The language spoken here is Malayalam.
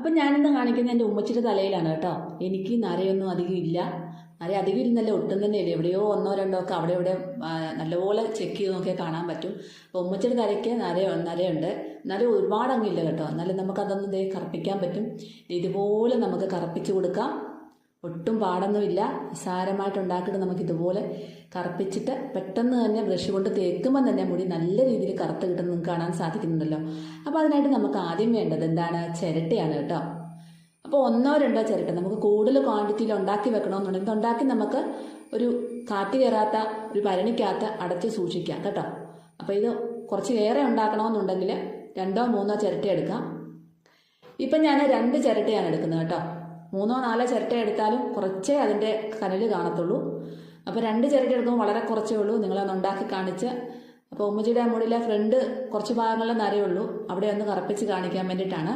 അപ്പം ഞാനിന്ന് കാണിക്കുന്നത് എൻ്റെ ഉമ്മച്ചിയുടെ തലയിലാണ് കേട്ടോ. എനിക്ക് നരയൊന്നും അധികം ഇല്ല. നര അധികം ഇരുന്നല്ല, ഒട്ടും തന്നെ ഇല്ല. എവിടെയോ ഒന്നോ രണ്ടോ ഒക്കെ അവിടെ ഇവിടെ നല്ലപോലെ ചെക്ക് ചെയ്ത് നോക്കിയാൽ കാണാൻ പറ്റും. അപ്പോൾ ഉമ്മച്ചിയുടെ തലയ്ക്ക് നരയുണ്ട്, എന്നാലും ഒരുപാട് അങ്ങില്ല കേട്ടോ. എന്നാലും നമുക്കതൊന്ന് കറുപ്പിക്കാൻ പറ്റും. ഇതുപോലെ നമുക്ക് കറുപ്പിച്ച് കൊടുക്കാം. ഒട്ടും പാടൊന്നുമില്ല. നിസ്സാരമായിട്ട് ഉണ്ടാക്കിയിട്ട് നമുക്ക് ഇതുപോലെ കറുപ്പിച്ചിട്ട് പെട്ടെന്ന് തന്നെ ബ്രഷ് കൊണ്ട് തേക്കുമ്പോൾ തന്നെ മുടി നല്ല രീതിയിൽ കറുത്ത് കിട്ടുന്ന നിങ്ങൾക്ക് കാണാൻ സാധിക്കുന്നുണ്ടല്ലോ. അപ്പോൾ അതിനായിട്ട് നമുക്ക് ആദ്യം വേണ്ടത് എന്താണ്? ചിരട്ടയാണ് കേട്ടോ. അപ്പോൾ ഒന്നോ രണ്ടോ ചിരട്ട നമുക്ക് കൂടുതൽ ക്വാണ്ടിറ്റിയിൽ ഉണ്ടാക്കി വെക്കണമെന്നുണ്ടെങ്കിൽ ഉണ്ടാക്കി നമുക്ക് ഒരു കാറ്റ് കയറാത്ത ഒരു ഭരണിക്കകത്ത് അടച്ച് സൂക്ഷിക്കാം കേട്ടോ. അപ്പോൾ ഇത് കുറച്ച് ഏറെ ഉണ്ടാക്കണമെന്നുണ്ടെങ്കിൽ 2 or 3 ചിരട്ട എടുക്കാം. ഇപ്പം ഞാൻ 2 ചിരട്ടയാണ് എടുക്കുന്നത് കേട്ടോ. 3 or 4 ചിരട്ട എടുത്താലും കുറച്ചേ അതിൻ്റെ കനൽ കാണത്തുള്ളൂ. അപ്പോൾ 2 ചിരട്ട എടുക്കുമ്പോൾ വളരെ കുറച്ചേ ഉള്ളൂ. നിങ്ങളൊന്ന് ഉണ്ടാക്കി കാണിച്ച്. അപ്പോൾ ഉമ്മച്ചിയുടെ മുടിയിലെ ഫ്രണ്ട് കുറച്ച് ഭാഗങ്ങളിലെ നരയുള്ളൂ, അവിടെ ഒന്ന് കറുപ്പിച്ച് കാണിക്കാൻ വേണ്ടിയിട്ടാണ്.